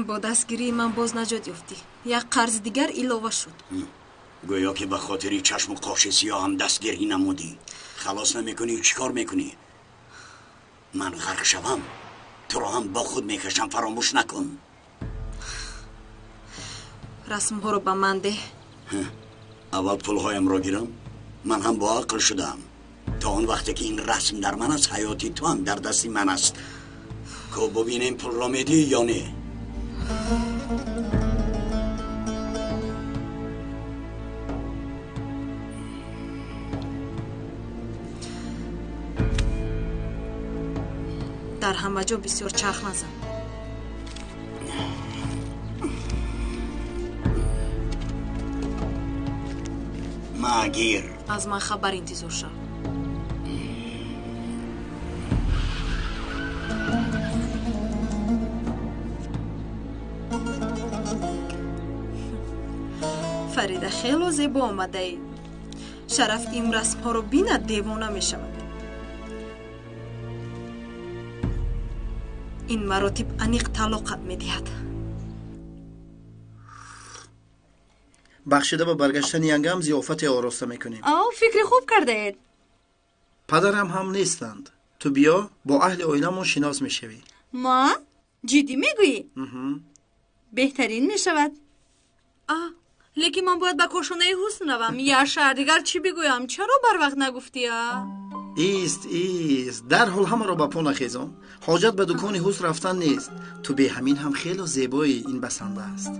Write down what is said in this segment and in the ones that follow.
با دستگیری من باز نجات یافتی. یک قرض دیگر ایلاوه شد. گویا که به خاطری چشم و قاش سیاه هم دستگیری نمودی. خلاص نمیکنی چیکار میکنی؟ من غرق شوم تو رو هم با خود میکشم، فراموش نکن. رسم ها رو به من ده. اول پولهایم را گیرم. من هم با عقل شدم. تا اون وقتی که این رسم در من است، حیاتی تو هم در دستی من است. که ببینیم پول را میدی یا نه. در همه جا بسیار چرخ نزن. مگیر از من خبر انتظار شو. فریده خیلی زیبا آمده ای. شرف این رسم ها رو بیند دیوانه می شود. این مراتب انیق طلاقت می دهد. بخشیده با برگشتن ینگم ضیافت آراسته میکنیم. فکر خوب کرده. پدرم هم نیستند. تو بیا با اهل اوینمون شناس میشوی. ما؟ جدی میگویی؟ بهترین میشود. لیکن من باید به کاشانه حسن روم. یا شهر دیگر چی بگویم؟ چرا بر وقت نگفتی؟ ایست در حال همه را با پا نخیزم. حاجت به دکان حسن رفتن نیست. تو به همین هم خیلی زیبایی. این بسنده است.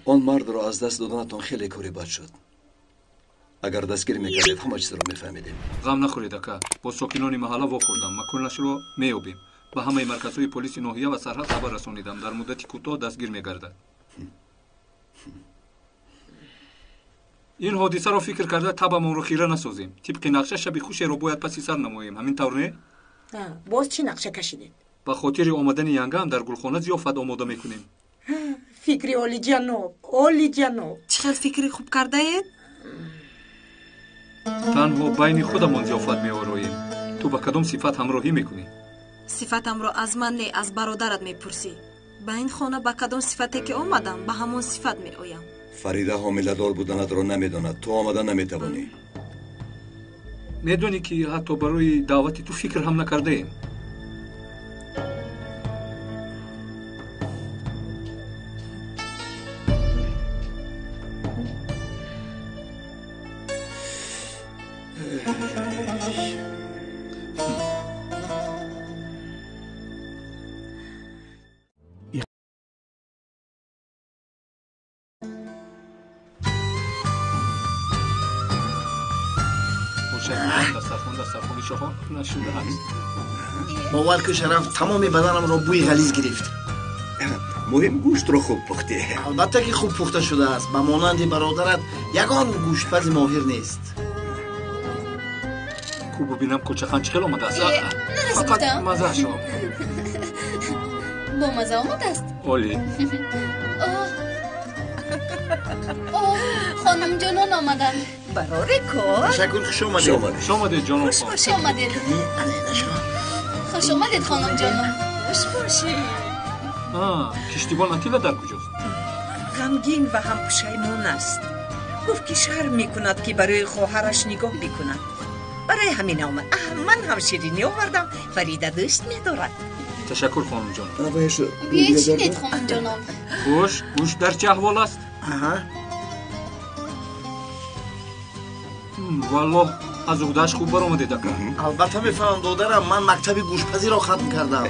آن مرد را از دست دادنتان خیلی کاری بد شد. اگر دستگیر میکردید همه چیز را میفهمیدیم. غم نخورید اکا. با ساکنان محله واخوردم. مکانش را میابیم. به همه مرکزهای پلیس ناحیه و سرحد خبر رسانیدم. در مدتی کوتاه دستگیر میگردد. این حادثه را فکر کرده تبمان را خیره نسازیم. طبق نقشه شب خوشی را باید پس سر نماییم. همین طور نه؟ باز چی نقشه کشیدید؟ به خاطر آمدن ینگم در گلخانه ضیافت آماده میکنیم. فکری اولی جنوب، اولی جنوب. چقدر فکری خوب کرده اید؟ تنها بین خودمان ضیافت میآوریم. تو با کدام صفت همراهی میکنی؟ صفتم را از من نه، از برادرت میپرسی. به این خانه با کدام صفتی که آمدم به همون صفت میآیم. فریده حامله دار بودنت را نمیداند. تو آمده نمیتوانی. میدونی که حتی برای دعوت تو فکر هم نکرده ایم. باور که شرف تمام بدنم را بوی غلیظ گرفت. مهم گوشت را خوب پختی. البته که خوب پخته شده است. به مانند برادرت یگان گوشتپز ماهر نیست. کو ببینم کوچه خیلی آمده است. فقط مزه شو. با مزه آمده است. اولی. خانم جانان آمدن. برای کار؟ تشکر. خوش آمدید. خوش آمدید جانان. خوش آمدید. خوش آمدید خانم جانان. خوش باشی. کشتیبان اتیلا در کجاست؟ غمگین و هم پشیمان است. گفت که شرم میکند که برای خواهرش نگاه بکند. برای همین آمد. من هم شیرینی آوردم. فریده دوست می‌دارد. تشکر خانم جان. بیایید چید خانم جانم. گوش در چه احوال است؟ والله از عهده‌اش خوب برآمده دکان. البته میفهمم دادرم. من مکتب گوشتپزی را ختم کردم.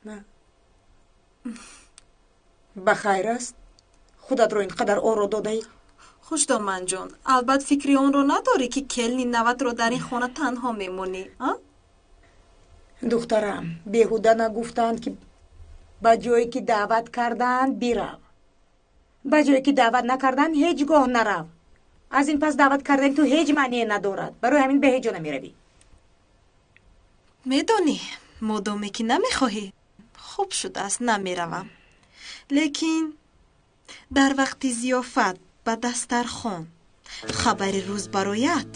نه بخیر است. خودت رو اینقدر آرو داده ای؟ خوش دامن جان، البته فکری اون رو نداری که کلنی نوت رو در این خانه تنها میمونی؟ دخترم بیهوده نگفتند که با جایی که دعوت کردن بیرو، با جایی که دعوت نکردن هیچ گاه نرو. از این پس دعوت کردن تو هیچ معنی ندارد. برای همین به هیچ جا نمیروی. میدونی مدامی که نمیخواهی خوب شده است نمیروم. لیکن در وقت ضیافت به دسترخوان خبر روز برایت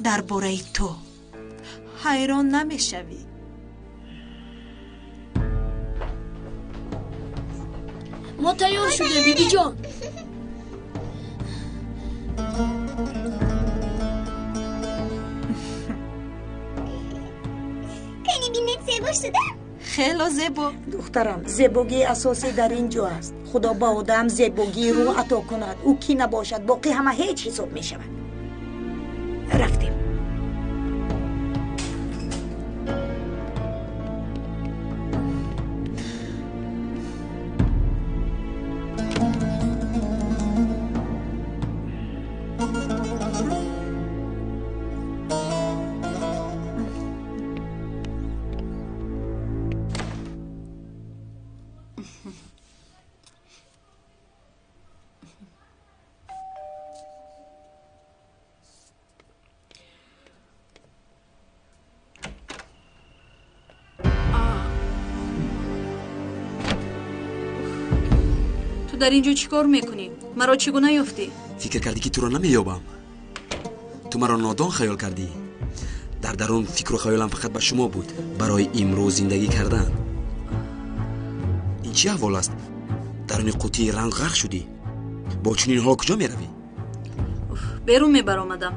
درباره تو حیران نمیشوی. ما تیار شده بیبی جان. کنی بینت زیبا شده؟ خیلی زیبا. دخترم زیبایی اساسی در اینجا است. خدا با آدم زیبایی رو عطا کند. او کی نباشد باقی همه هیچ حساب می شود. رفتیم. در اینجا چیکار میکنی؟ مرا چگونه یافتی؟ فکر کردی که تو رو نمیابم. تو مرا نادان خیال کردی. در درون فکر و خیالم فقط به شما بود، برای امروز زندگی کردن. این چی احوال است؟ درون قوطی رنگ غرق شدی. با چنین حال کجا میروی؟ بیرون میبر آمدم.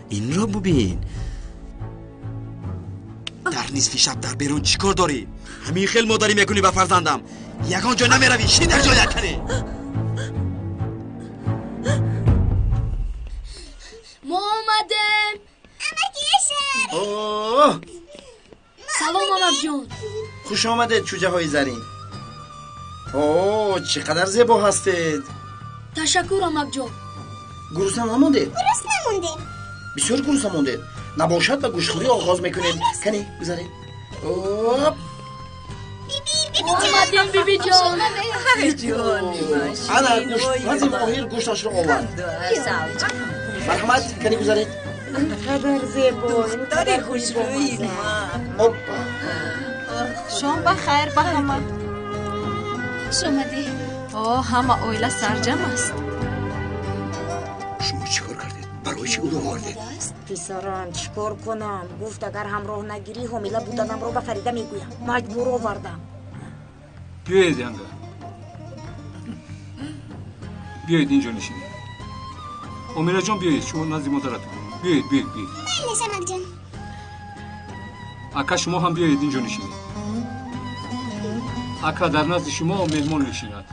این را ببین. در نصف شب در بیرون چیکار داری؟ همین خیل مادری میکنی به فرزندم. یکان جا نمیروی، شی در جایت کنی. ما آمدیم. اوه سلام امک جان. خوش آمدید چوجه های زرین. اوه چقدر زیبا هستید. تشکر امک جان. گروسنه نموندید؟ گروسنه موندیم. بسیار گروسنه موندید. نباشد به گوشخوری آغاز میکنیم. کنی بذارید. اوه آمدیم بیبی جان. انا گوشت ماهر گوشتش رو آورد. مرحمت کنی گذارید. خبر زیبا داری خوشرویی ما. شام بخیر به همه. شامدی. همه اویله سرجم است. شما چیکار کردید؟ برای چی اونو آوردید؟ پسرم چیکار کنم؟ گفت اگر همراه نگیری حامله بودنم رو به فریده میگویم. مجبور آوردم. بیایید ینگه. بیایید اینجا نشینید. امیرا جان بیایید، شما نزد مادرتون. بیایید. بله شمک جان. اکا شما هم بیایید اینجا نشینید. اکا در نزد شما مهمان نشیند.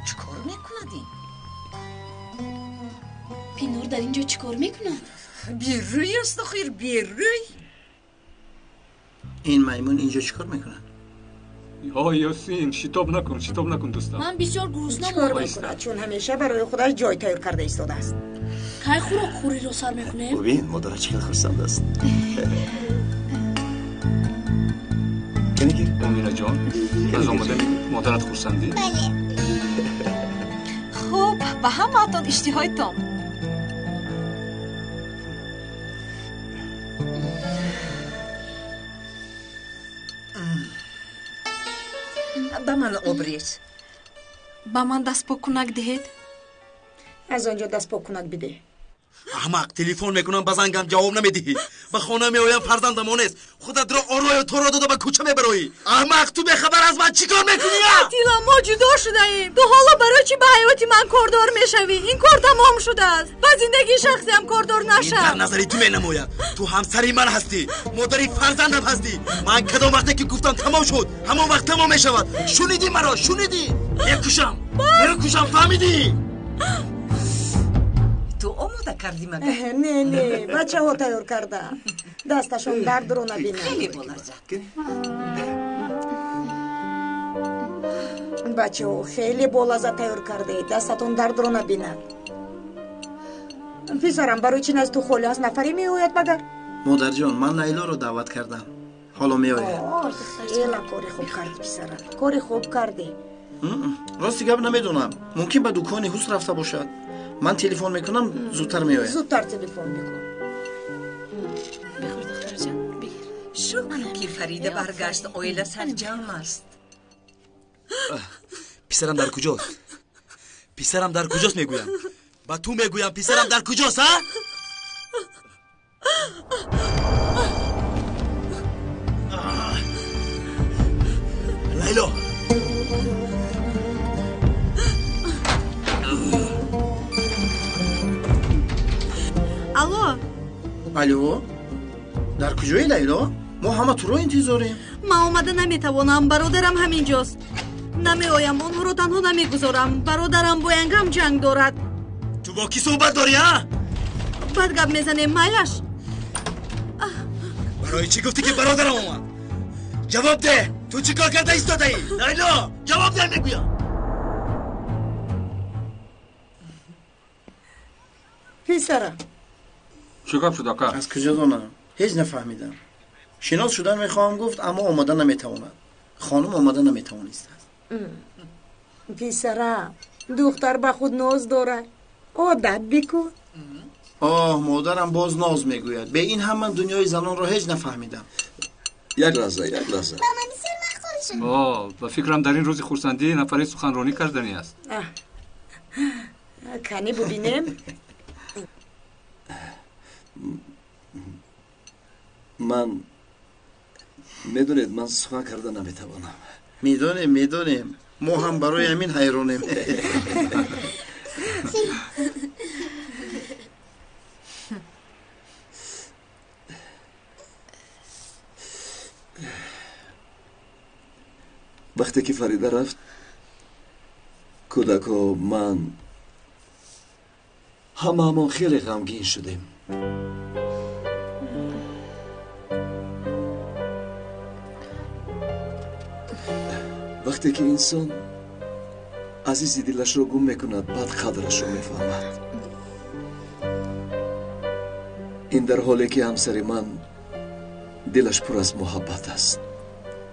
چیکار میکند این؟ پینار در اینجا چیکار میکند؟ بیروی است خیر بیروی. این میمون اینجا چیکار میکنن؟ یاسین شتاب نکن دوستم. من بسیار گرسنه‌ام. چیکار میکند؟ چون همیشه برای خودش جای تیار کرده ایستاده است. کی خوراک خوری رو سر میکنه؟ ببین مادر چقدر خرسنده است. کنی امیرا جان از آمدن مادرت خرسندی؟ بله. خوب به همه تان اشتهایتان. به من آبریز. با من دست پاکنک دهید. از آنجا دست پاکنک بده. احمق تلفن میکنم بزنگم جواب نمیدهی. به خانه میایم فرزندم نیست. خودت را آروی تو را داده به کوچه میبروی. احمق تو بخبر از من چیکار میکنی؟ آتیلا ما جدا شده ایم. تو حالا برای چی به حیاتی من کاردار میشوی؟ این کار تمام شده است. و زندگی شخصی هم کاردار نشم. در نظری تو مینماید. تو همسری من هستی، مادری فرزندم هستی. من کدام وقتی که گفتم تمام شد همون وقت تمام میشود. شنیدی مرا؟ شنیدی؟ میکشم فهمیدی؟ تو آماده کردی مگه؟ نه بچه ها تیار کرده. دستشون درد رو نبینه. خیلی بلازد. بچه ها خیلی بلازد تیار کرده. دستتون درد رو نبینه. پسرم برای چی از تو خالی از نفری می آید مگر؟ مادر جان من لیلا رو دعوت کردم. حالا میآید. خیلی کاری خوب کردی پسرم، کاری خوب کردی. راستی گپ نمیدونم، ممکن به دکان حسن رفته باشد. من تلفن میکنم زودتر میآید. زودتر تلفن میکن. بخور دختر جان بگیر. شکر که فریده برگشت، اویل سرجام است. پسرم در کجاست؟ پسرم در کجاست میگویم؟ با تو میگویم پسرم در کجاست ها؟ لیلا الو در کجایی لیلا؟ ما همه تو رو انتظاریم. من اومده نمیتوانم، برادرم همینجاست. نمیآیم، اونها رو تنها نمیگذارم. برادرم با ینگم جنگ دارد. تو با کی صحبت داری ها؟ بعد گپ میزنیم مایش. برای چی گفتی که برادرم اومد؟ جواب ده. تو چی کار کرده ایستاده ای؟ لیلا جواب ده میگویم. پسرم چه گپ شد آقا؟ از کجا دانم؟ هیچ نفهمیدم. شناس شدن میخواهم گفت اما آمدن نمیتواند. خانم آمدن نمیتوانست. پسرم دختر به خود ناز دارد، عادت بکن. مادرم باز ناز میگوید. به این هم من دنیای زنان را هیچ نفهمیدم. یک لحظه با فکرم در این روز خورسندی نفری سخنرانی کردنی است. کنی ببینیم. من میدونید من سخن کرده نمیتوانم. میدونیم ما هم برای همین حیرانیم. وقتی که فریده رفت کودک و من همه خیلی غمگین شدیم. وقتی که انسان عزیزی دلش رو گم میکند بعد قدرش رو میفهمد. این در حالی که همسر من دلش پر از محبت است،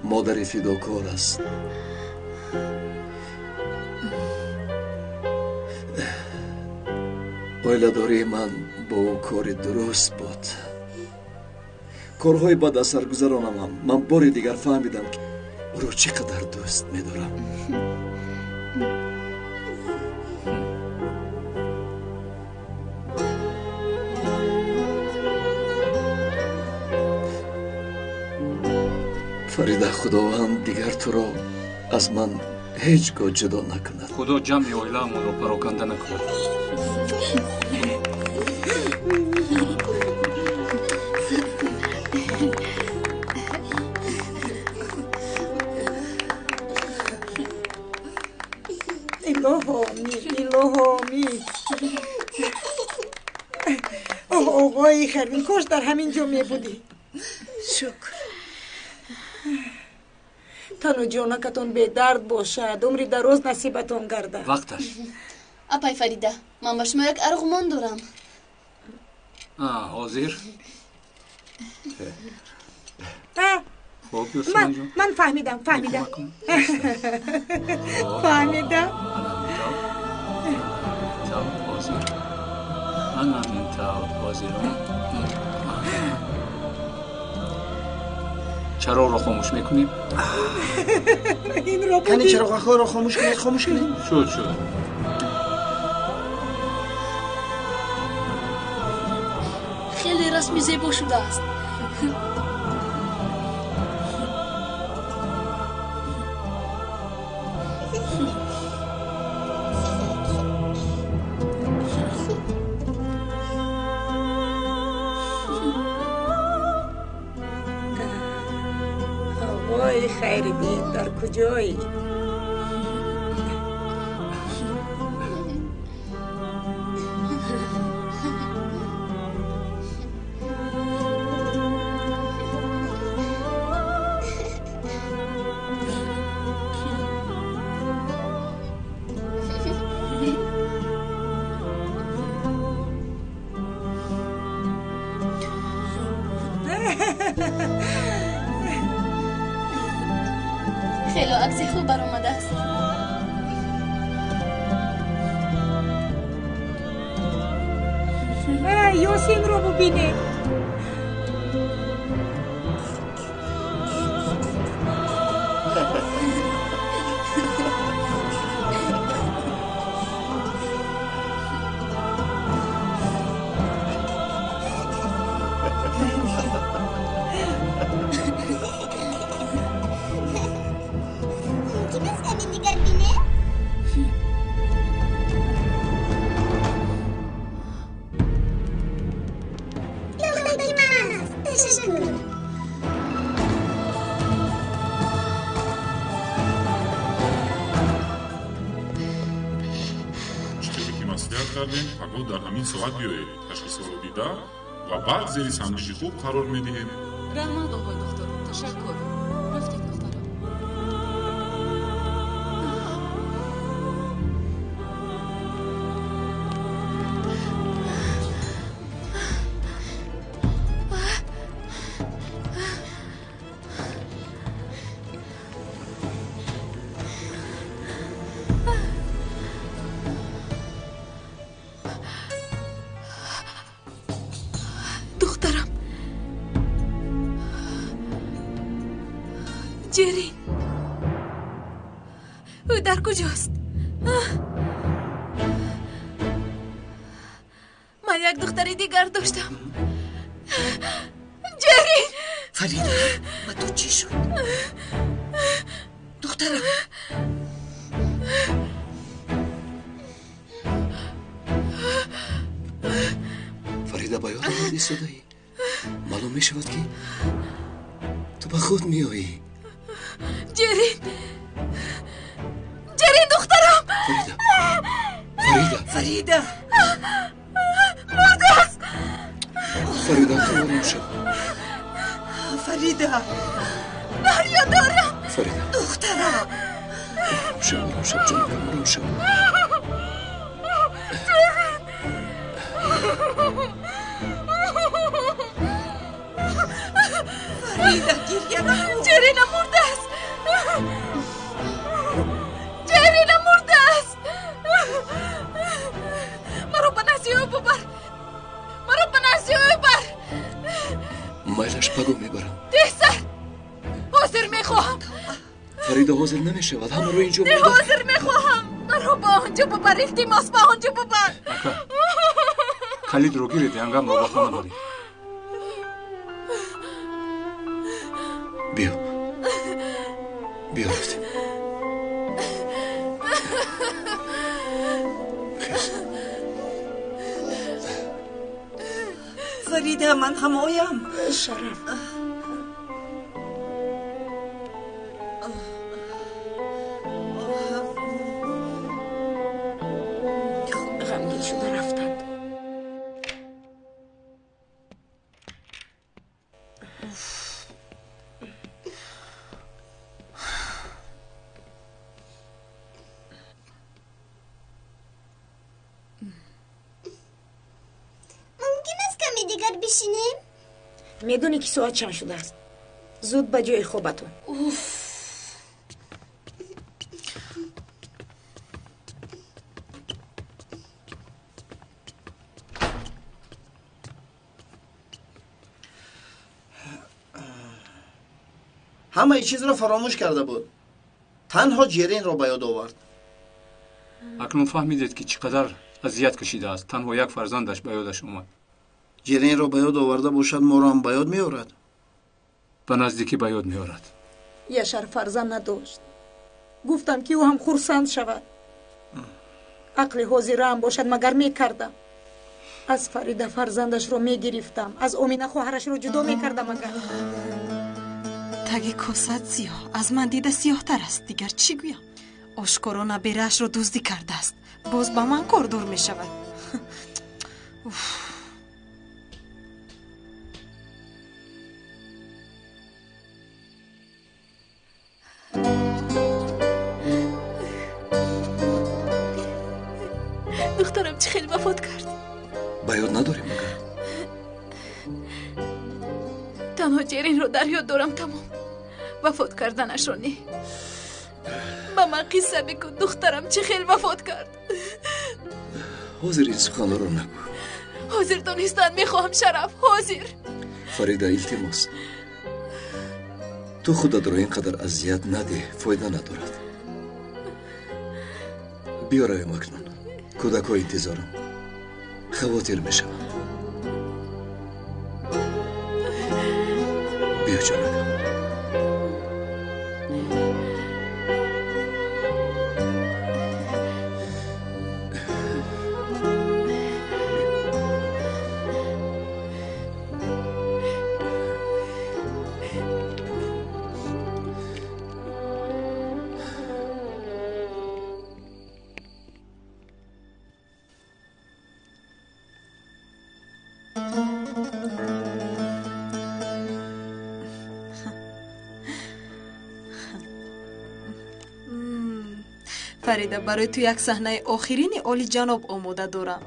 مادر فداکار است. اویله‌داری من با او کار درست بود. کارهای بد از سر گذرانم. من بار دیگر فهمیدم که او رو چقدر دوست می‌دارم. فریده خداوند دیگر تو را از من هیچگاه جدا نکند. خدا جمع اویله‌مون رو پراکنده نکند. الهامی آقای خرین کاش در همین جا می بودی. شکر. تن و جانکتون به درد باشد، عمری دراز نصیبتون گرده. وقتش. اپای فریده من با شما یک ارغمان دارم. حاضر؟ من فهمیدم. فهمیدم. چرا رو خاموش میکنیم؟ کنی چراغ رو خاموش کنید. شد. خیلی رسمی زیبا شده است. آقای خیردین در کجایی؟ عکس خوب برآمده است. یاسین رو ببینه. اگر در همین ساعت بیایید تشخیص رو دیده و بعد زیر سنجشی خوب قرار میدهیم. رحمت آقای دکتر، تشکر. رفتید دکتر. جرین او در کجاست؟ من یک دختری دیگر داشتم. جرین فریده و تو چی شد؟ دخترم فریده با یاد آمدی صدایی معلوم می شود که تو به خود می آیی. جرین دخترم. فریده مرده است. فریده تو آرام شد. فریده دریا دارم. فریده دخترم آرام شد جانم آرام شد. فریده گریه نکن. جرین مرده است. جرین مرده است. مرا به نزیه ببر. مرا به نزیه ببر. مایلش بگو میبرم. ده سر حاضر میخواهم. فریده حاضر نمیشود. همه رو اینجا ده حاضر میخواهم. مرا با آنجا ببر. التماس با آنجا ببر. کلید رو گیرید انگام رو بخواهم داری. بیا رفتیم. فریده من هم آیم. شرف غمگین شده رفتند. میدونی که ساعت چند شده است؟ زود به جای خوابتون. همه چیز را فراموش کرده بود. تنها جرین را به یاد آورد. اکنون فهمیدید که چقدر اذیت کشیده است. تنها یک فرزندش به یادش اومد. جرین را به یاد آورده باشد ما را هم به یاد میآورد. به نزدیکی به یاد میآورد. یشر فرزند نداشت. گفتم که او هم خرسند شود. عقل حاضر هم باشد مگر میکردم. از فریده فرزندش رو میگرفتم. از امینه خواهرش رو جدا میکردم. مگر تگ کاسد سیاه از من دیده سیاه تر است. دیگر چی گویم؟ آشکارانه بیره‌اش را دزدی کرده است. باز با من کار دور می شود. دخترم چه خیلی وفات کرد. به یاد نداریم مگر تنها جرین رو در یاد دارم. تمام وفات کردنش رو نه. با من قصه بکن دخترم چه خیلی وفات کرد. حاضر این سخن رو نگو. حاضر دانستن میخواهم شرف، حاضر. فریده التماس تو خودت رو اینقدر اذیت نده، فایده ندارد. بیا رویم اکنون، کودک‌ها انتظارم، خواطر میشم. بیا جانم. فریده برای تو یک صحنه آخرین عالی جناب آماده دارم.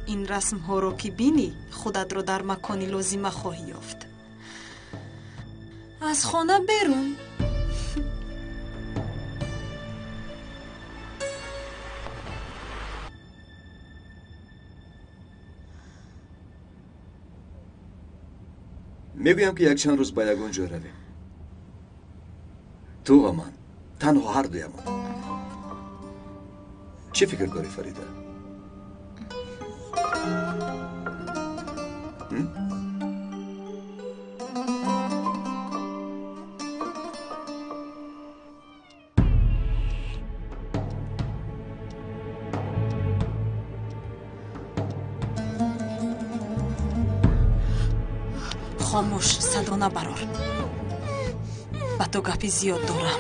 این رسم ها رو که بینی خودت رو در مکانی لازمه خواهی یافت. از خانه برون. میگویم که یک چند روز با یگان جا رویم. تو و من، تنها هر دویمان. چه فکر کاری فریده؟ خاموش، صدا نبرار. با تو گپی زیاد دارم.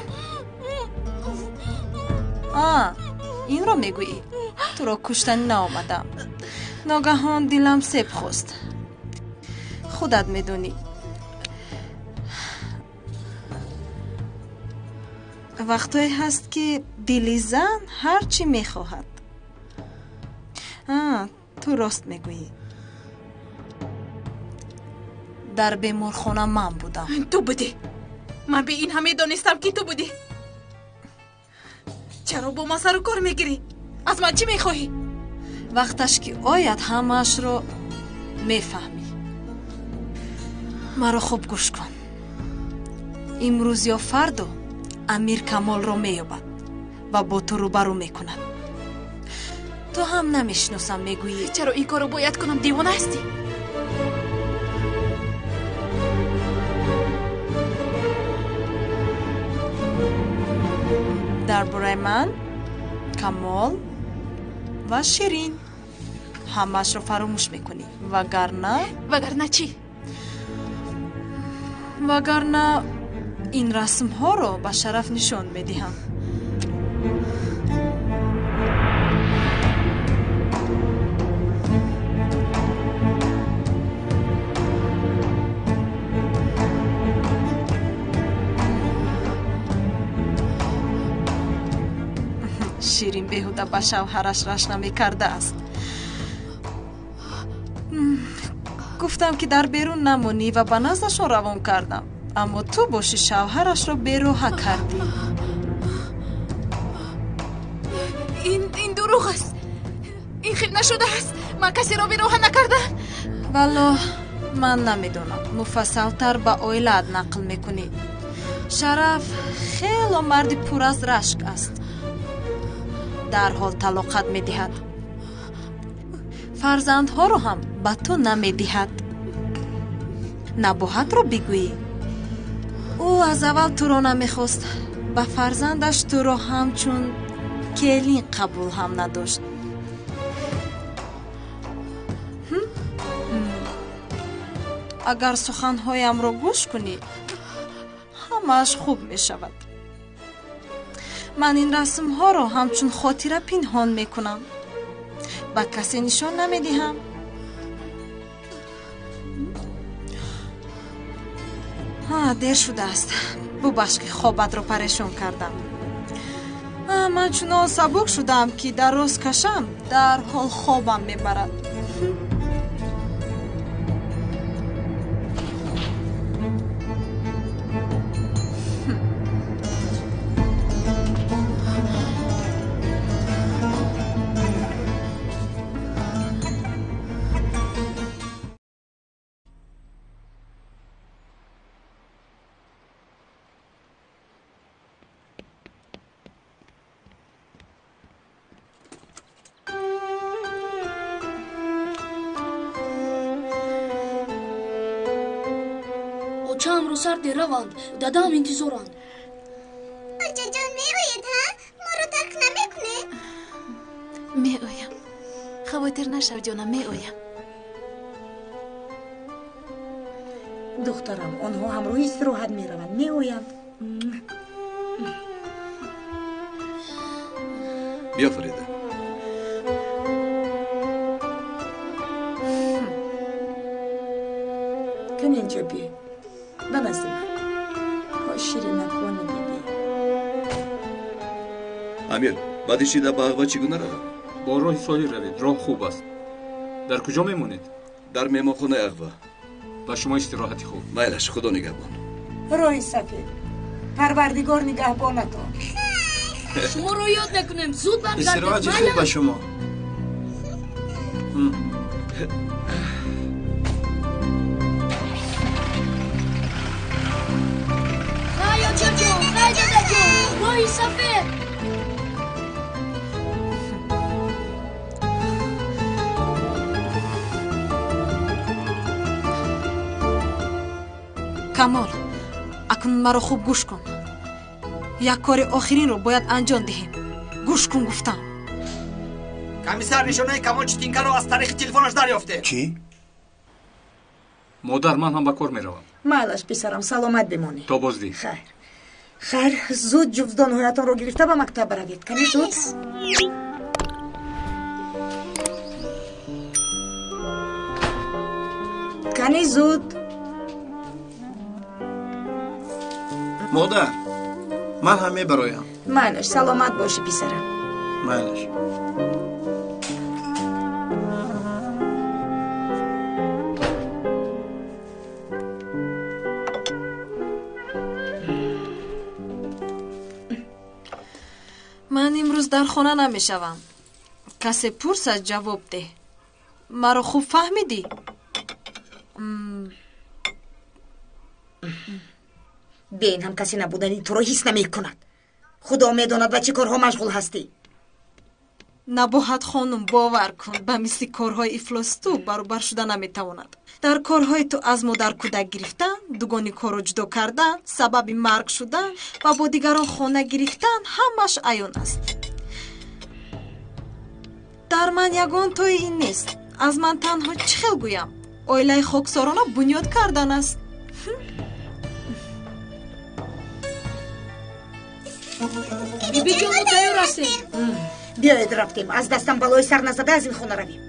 این رو میگویی؟ تو رو کشتن نآمدم. ناگهان دلم سیب خواست. خودت میدونی. وقتایی هست که دلی زن هر چی میخواهد. تو راست میگویی. در بیمارخانه من بودم. تو بودی؟ من به این همه دانستم که تو بودی. چرا با من سر و کار میگیری؟ از من چی میخواهی؟ وقتش که آید همش رو میفهمی. مرا خوب گوش کن. امروز یا فردا امیر کمال رو مییابد و با تو روبرو میکند. تو هم نمیشناسم میگویی چرا این کارو باید کنم؟ دیوانه هستی؟ درباره من، کمال و شیرین همش رو فراموش میکنی. وگرنه چی؟ وگرنه این رسم ها رو به شرف نشان میدهم. شیرین بهوده به شوهرش رشنه میکرده است. گفتم که در بیرون نمونی و به نزدشون روان کردم، اما تو باشی شوهرش رو بیروحه کردی. این دروغ است. این خیلی نشده است. من کسی را بیروحه نکردم. والا من نمیدونم. مفصلتر به اویلت نقل میکنی. شرف خیلی مردی پر از رشک است. در حال طلاقت میدهد. فرزندها رو هم به تو نمیدهد. نباید رو بگویی. او از اول تو رو نمیخواست. به فرزندش تو رو همچون کلین قبول هم نداشت. اگر سخنهایم رو گوش کنی همش خوب می شود. من این رسم ها رو همچون خاطره پنهان می کنم. با کسی نشان نمی دهم. دیر شده است. ببخش که خوابت رو پریشان کردم. من چنان سبک شدم که در روز کشم در حال خوابم می برد. امرو سرد روند دادام انتظارند. آجا جان میآید ها؟ ما رو ترک نمیکنه؟ میآیم. خواطر نشو جانم میآیم. دخترم آنها همراه استراحت میروند میآیند. بیا فریده. کم اینجا بیا. به نزد من. شیرین نکنه دیدی. امیر بعد چیدا با اغوا چگونه روم؟ با راه ساحل روید. راه خوب است. در کجا میمونید؟ در مهمانخانه اغوا. با شما استراحتی خوب. میلش خدا نگهبان. راه سفید. پروردگار نگهبانت. شما رو یاد نکنیم زود برگردید. استراحتی خوب با شما. راهی سفید. камол акнун маро хуб гӯш кун. як кори охиринро бояд анҷом диҳем. гӯш кун гуфтам. комиссар нишонаи камол читинкаро аз тариқи телефонаш дарёфте. чӣ? модар ман ҳам ба кор меравам. майлаш писарам саломат бимонӣ. то боздӣ. хайр зуд ҷувздонҳоятонро гирифта ба мактаб баравед. кани зуд. кани зуд. модар ман ҳам мебароям. майлаш саломат боши писарам. майлаш. ман имрӯз дар хона намешавам. касе пурсад ҷавоб деҳ. маро хуб фаҳмидӣ? беин ҳам касе набудани туро ҳис намекунад. худо медонад ба чӣ корҳо машғул ҳастӣ. набоҳат хонум бовар кун ба мисли корҳои ифлосту баробар шуда наметавонад. дар корҳои ту аз модар кӯдак гирифтан, дугони корро ҷудо кардан, сабаби марг шудан ва бо дигарон хона гирифтан ҳамаш аён аст. дар ман ягон тои ин нест. аз ман танҳо чӣ хел гӯям? оилаи хоксорона бунёд кардан аст. бибиҷону тайёр ҳастем. биёед рафтем. аз дастам балои сар назада аз ин хона равем.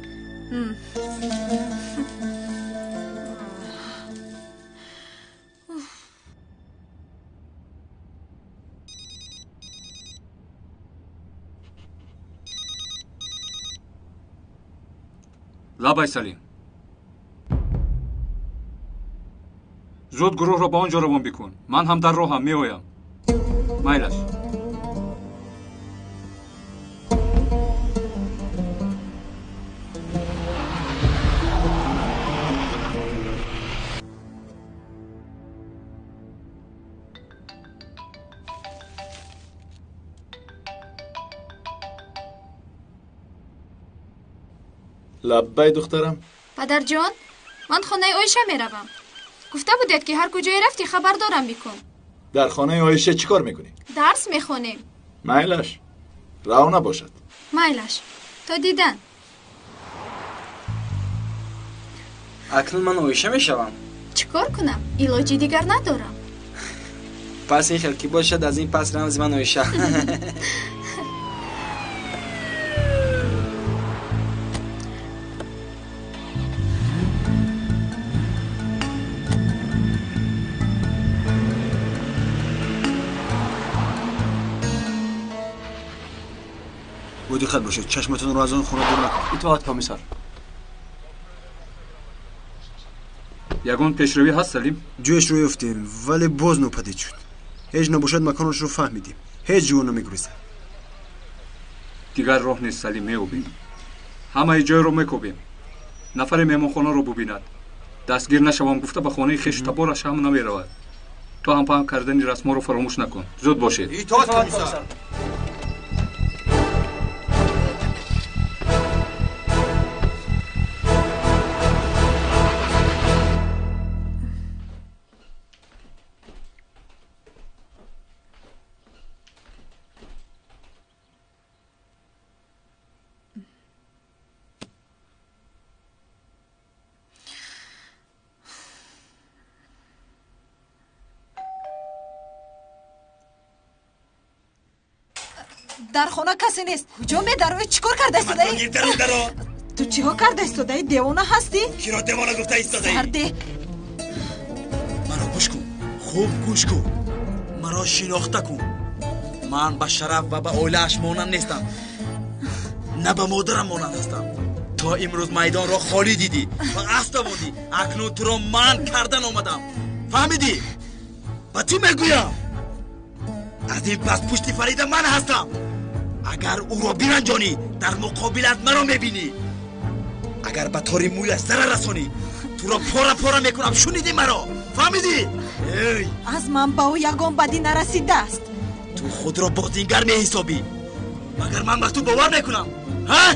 лабай салим. зуд гурӯҳро ба он ҷо равон бикун. ман ҳам дар роҳам меоям. майлаш. лаббай духтарам. падарҷон ман хонаи оиша меравам. гуфта будед ки ҳар куҷое рафтӣ хабардорам бикун. дар хонаи оиша чӣ кор мекунӣ? дарс мехонем. майлаш раҳо набошад. майлаш то дидан. акнун ман оиша мешавам. чӣ кор кунам? илоҷи дигар надорам. пас ин хел ки бошад аз ин пас рамзи ман оиша. دقت باشید چشمتون رو از اون خونه دور نکنید. اطاعت کمیسر. ягон пешравӣ ҳаст салим? ҷояш ро ёфтем вале боз нопадид шуд. ҳеҷ набошад маконашро фаҳмидем. ҳеҷ ҷо намегурезад. дигар роҳ нест салим, меобем. ҳамаи ҷойро мекобем. нафаре меҳмонхонаро бубинад. дастгир нашавам гуфта ба хонаи хеш табораш ҳам намеравад. то ҳам паҳм кардани расморо фаромӯш накун. зуд бошед. اطاعت کمیسر. در خونه کسی نیست. کجا میدروی؟ چیکار کرده ایستادی؟ تو چیکار کرده ایستادی؟ دیوانه هستی؟ کی را دیوانه گفته ایستادی؟ سرده مرا گوش کن، خوب گوش کن، مرا شناخته کن. من به شرف و به اولیش مانند نیستم، نه به مادرم مانند هستم. تا امروز میدان را خالی دیدی و اسب موندی، اکنون تو را من کردن آمدم. فهمیدی؟ و تو میگویم از این پس پشت فریده من هستم. اگر او را برنجانی در مقابلت مرا میبینی، اگر به طوری مویش ضرر رسانی تو را پاره پاره میکنم. شنیدی مرا؟ فهمیدی؟ از من با او یگان بدی نرسیده است. تو خود را بازیگر میحسابی مگر من به تو باور میکنم؟ ها؟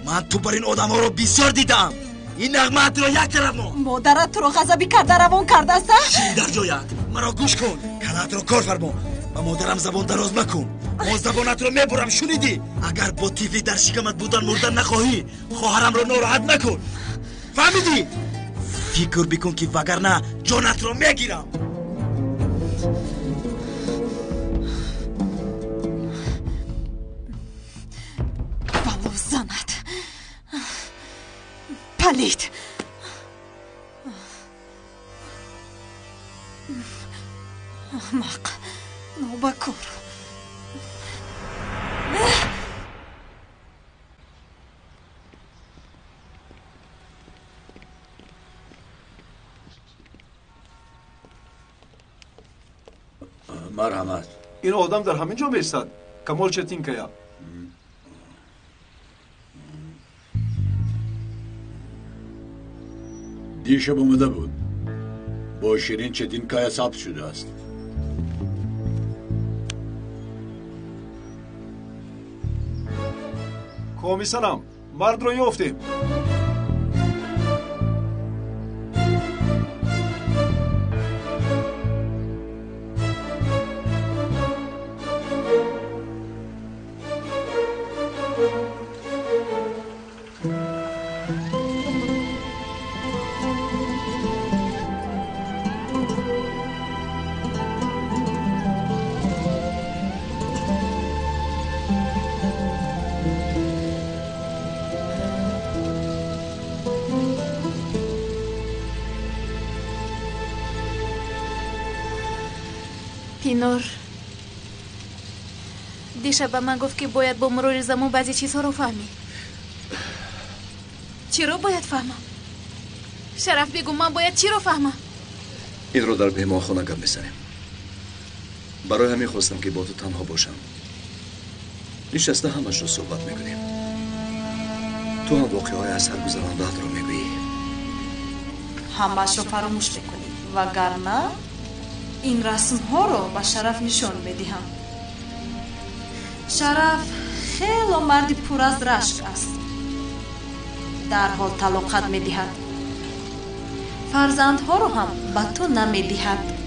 من تو بر این آدم ها رو بسیار دیدم. این نغمه را یک طرف ما. مادرت تو رو غضبی کرده روان کرده است؟ چی در جایت؟ مرا گوش کن، کلت را کار فرما. با مادرم زبان دراز مکن، ما زبانت را میبرم. شنیدی؟ اگر با تیفلی در شکمت بودن مردن نخواهی خواهرم را ناراحت نکن. فهمیدی؟ فکر بکن که وگرنه جانت را میگیرم. بلو زنت پلید. احمق نوبکور. مرحمت. این آدم در همین جا بیستد. کمال چتین کیا. دیشب اومده بود. با شیرین چتین کیا ثبت شده است. کمیسرم مرد رو یافتیم. پینور دیشب به من گفت که باید با مرور زمان بعضی چیزها رو فهمی. چی رو باید فهمم؟ شرف بگو من باید چی رو فهمم؟ این رو در مهمانخانه گپ میزنیم. برای همین خواستم که با تو تنها باشم. نشسته همش رو صحبت میکنیم. تو هم واقعهای از هر گذرانده‌ات رو میگویی. همش رو فراموش میکنی وگرنه این رسم ها رو به شرف نشان میدهم. شرف خیلی مردی پر از رشک است. در حال طلاقت میدهد. فرزندها رو هم به تو نمیدهد.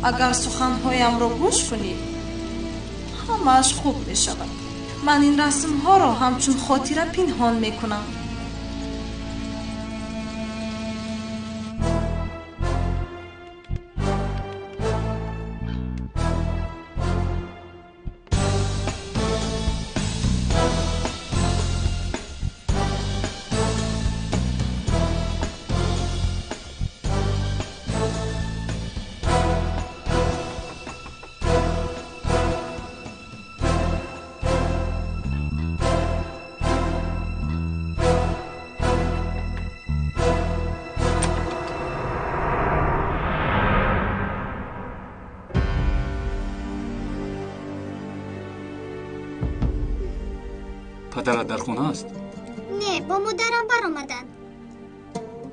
اگر سخنهایم رو گوش کنی همش خوب میشود. من این رسم ها رو همچون خاطره پنهان میکنم. پدرت در خونه است؟ نه با مادرم برآمدن.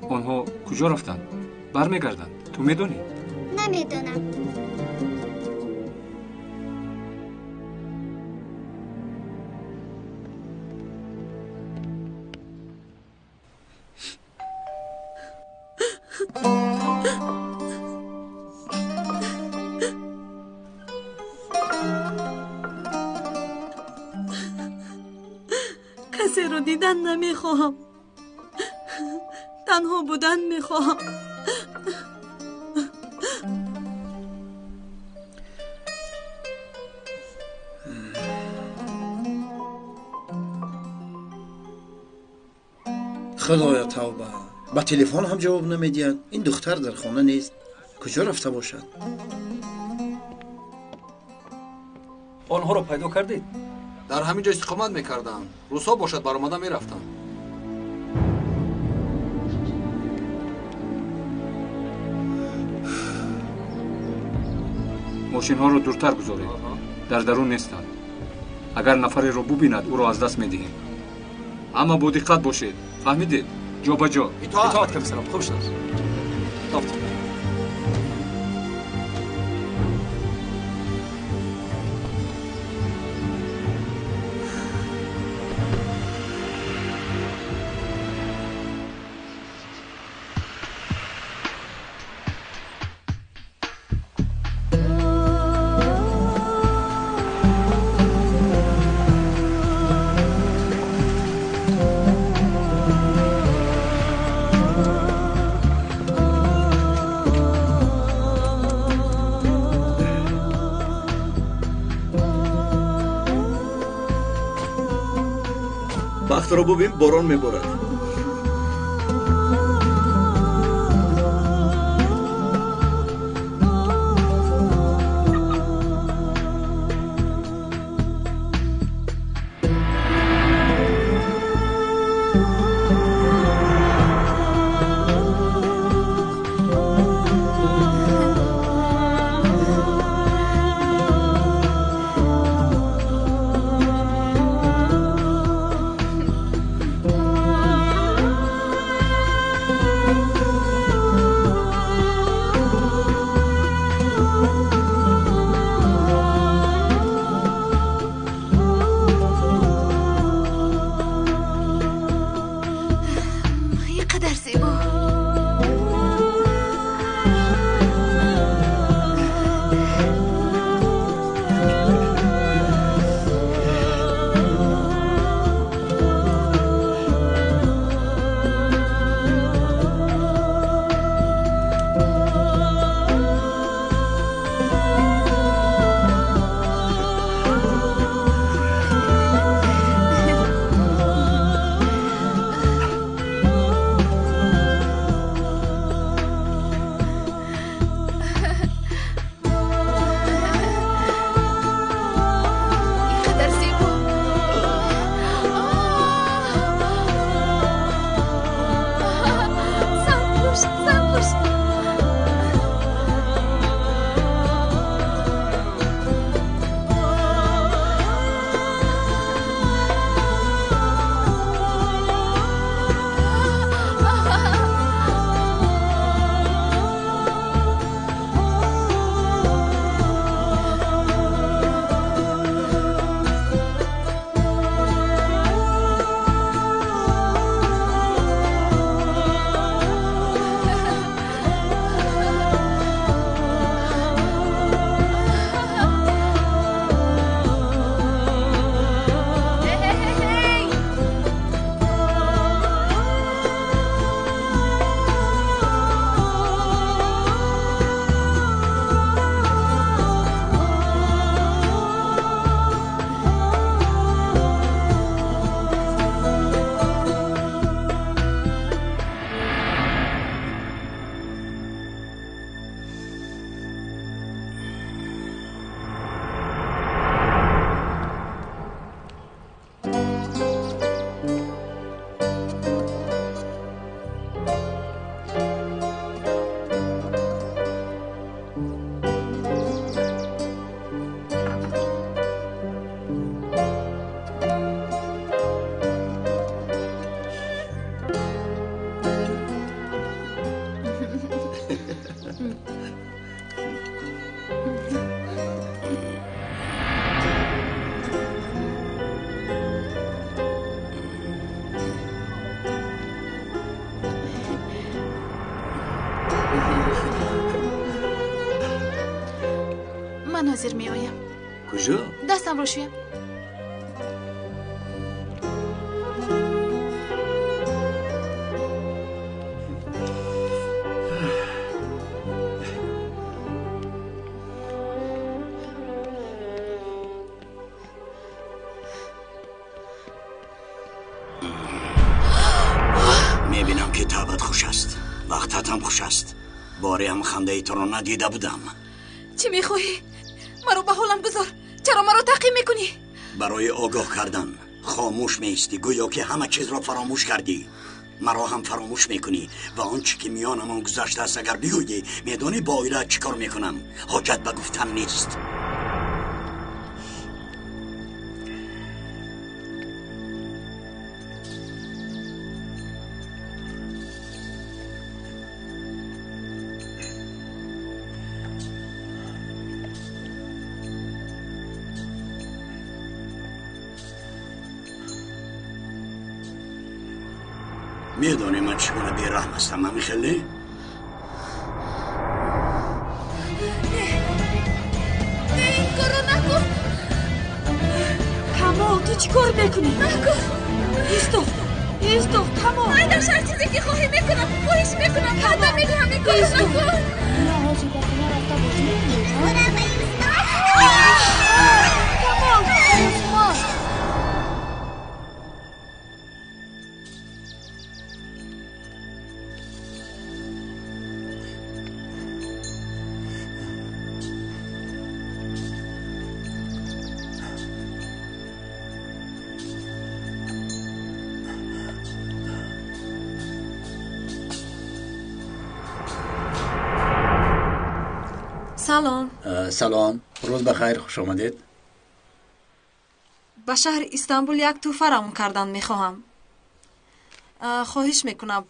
آنها کجا رفتند؟ برمیگردند. تو میدونی؟ نمیدونم. کسی رو دیدن نمیخواهم. تنها بودن میخواهم. خدایا توبه. با تلفن هم جواب نمیدید. این دختر در خانه نیست. کجا رفته باشد؟ آنها رو پیدا کردید؟ در همینجا استقامت میکردم. روزها باشد بر آمده میرفتم. ماشین ها رو دورتر گذارید. در درون نیستند. اگر نفری رو ببیند او رو از دست میدهیم. اما با دقت باشید. فهمیدید؟ جا به جا. اطاعت کمیسرم. خوب شد. رفتم. وقت رو ببین باران میبارد. من حاضر می آیم. کجا؟ دستم رو شویم. وقتت هم خوش است. باری هم خنده ای تو رو ندیده بودم. چی میخواهی؟ مرا به حالم گذار. چرا مرا تعقیب میکنی؟ برای آگاه کردن خاموش میستی، گویا که همه چیز را فراموش کردی. مرا هم فراموش میکنی و آنچه که میانمان گذشته است اگر بگویی میدانی با آیله چی کار میکنم. حاجت به گفتن نیست. میدانی من چگونه بی‌رحم هستم مامیخیل؟ نه این کارو نکن. کمال تو چی کار میکنی؟ نکن. ایستو کمال. من در هر چیزی که خواهی میکنم. خواهش میکنم خدا میگم این کارو نکن. سلام. سلام، روز بخیر، خوش آمدید. به شهر استانبول یک توفه رام کردن میخواهم. خواهش میکنم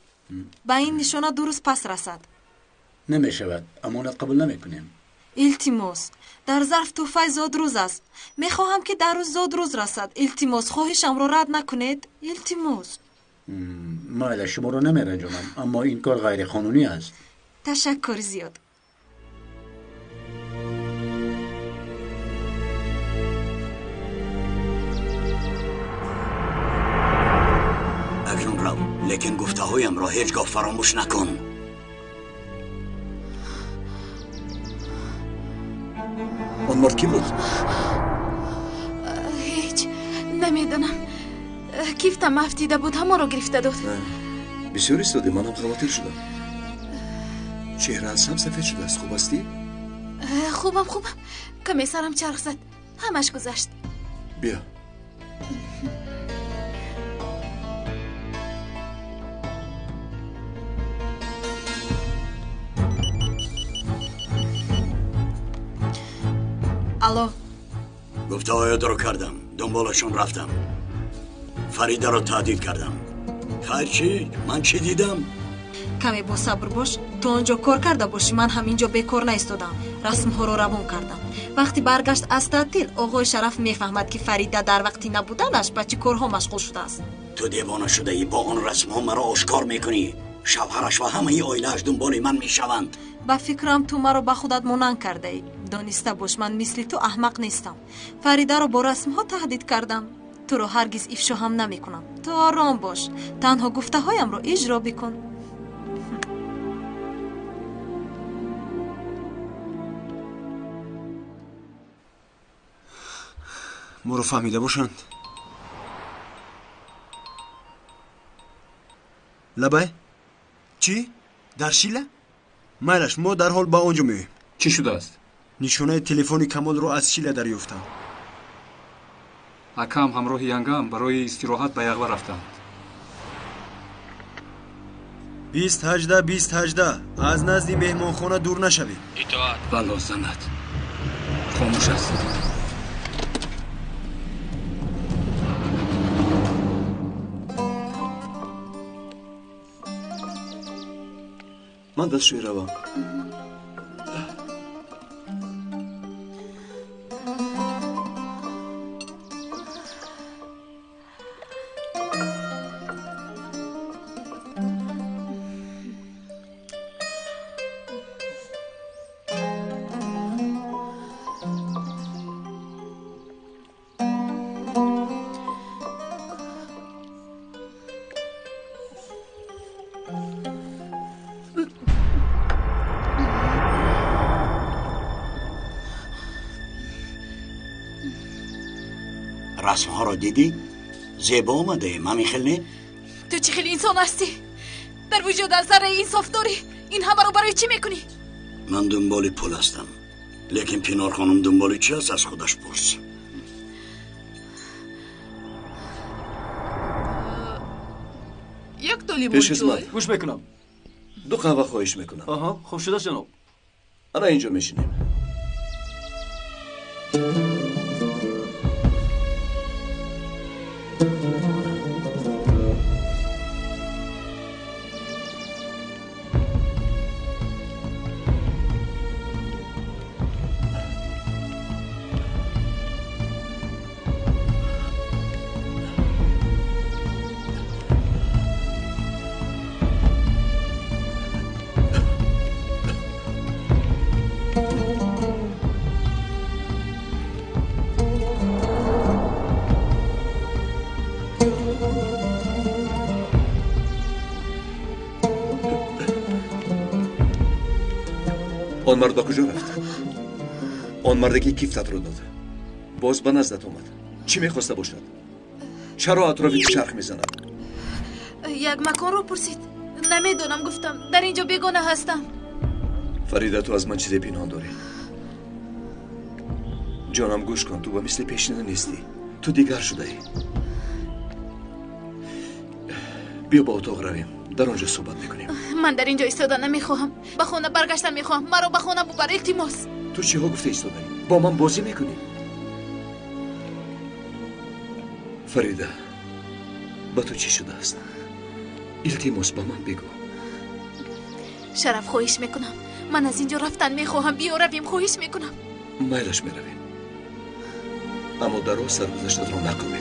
به این نشانه 2 روز پس رسد. نمیشود، امانت قبول نمیکنیم. التماس در ظرف توفه زاد روز است. میخواهم که در روز زاد روز رسد. التماس خواهشم رو رد نکنید. التماس. ما شما رو نمیرنجونم، اما این کار غیر قانونی است. تشکر زیاد. اکنون رو، لیکن گفته هایم را هیچگاه فراموش نکن. آن مرد کی بود؟ هیچ نمیدونم. کیفتم افتیده بود، همه رو گرفته داد. بسیار ایستادی، منم خواطر شدم. چهره از هم سفید شده است. خوب هستی؟ خوبم. کمی سرم چرخ زد، همش گذشت. بیا. الو. گفته هایت رو کردم، دنبالشون رفتم. فریده رو تهدید کردم. خیر چی؟ من چی دیدم؟ کمی با صبر باش. تو آنجا کار کرده باشی، من هم اینجا بیکار نایستادم. رسم ها رو روان کردم. وقتی برگشت از تعطیل آقای شرف میفهمد که فریده در وقتی نبودنش به چه کارها مشغول شده است. تو دیوانه شده ای، با آن رسم ها مرا آشکار میکنی. شوهرش و همه ای آیلهش دنبال من میشوند. با فکرم تو مرا به خودت مانند کرده ای. دانسته باش من مثل تو احمق نیستم. فریده رو با رسم ها تهدید کردم. تو رو هرگز افشا هم نمی کنم. تو آرام باش. تنها گفته هایم رو اجرا بکن. ما رو فهمیده باشند. لبه؟ چی؟ در شیله؟ مایلش ما در حال با اونجا میویم. چی شده است؟ نشانه تلفن کمال رو از شیله دریافتم. акам ҳамроҳи янгам барои истироҳат ба яғва рафтанд. 2018 аз назди меҳмонхона дур нашавӣ. итоат. вало занат. хомӯш аст. ман дастшӯй равам. رسم ها رو دیدی؟ زیبا آمده مامیخیل. تو چه خیلی انسان هستی. در وجود از سر انصاف داری؟ این همه رو برای چی میکنی؟ من دنبال پول هستم، لیکن پینار خانم دنبال چی هست از خودش پرس. یک دو لیمون چای. گوش میکنم. 2 قهوه خواهش میکنم. آها خوب شده جناب. الان اینجا میشینیم. آن مرد با کجا رفت؟ آن مرد که کیفتت رو داد باز به نزدت اومد. چی میخواسته باشد؟ چرا اطرافی چرخ میزند؟ یک مکان رو پرسید. نمیدونم، گفتم در اینجا بیگانه هستم. فریده تو از من چیزی پنهان داری؟ جانم گوش کن، تو با مثل پیشینه نیستی، تو دیگر شده ای. بیا با اتاق رویم، در آنجا صحبت میکنیم. من در اینجا ایستادن نمیخواهم، به خونه برگشتن میخواهم. مرا به خونه ببر التماس. تو چی ها گفته ایستادنی؟ با من بازی میکنی؟ فریده با تو چی شده است؟ التماس با من بگو. شرف خواهش میکنم، من از اینجا رفتن میخواهم. بیا رویم، خواهش میکنم. مایلش میرویم، اما در راه سرگذشتت رو نقل میکنم.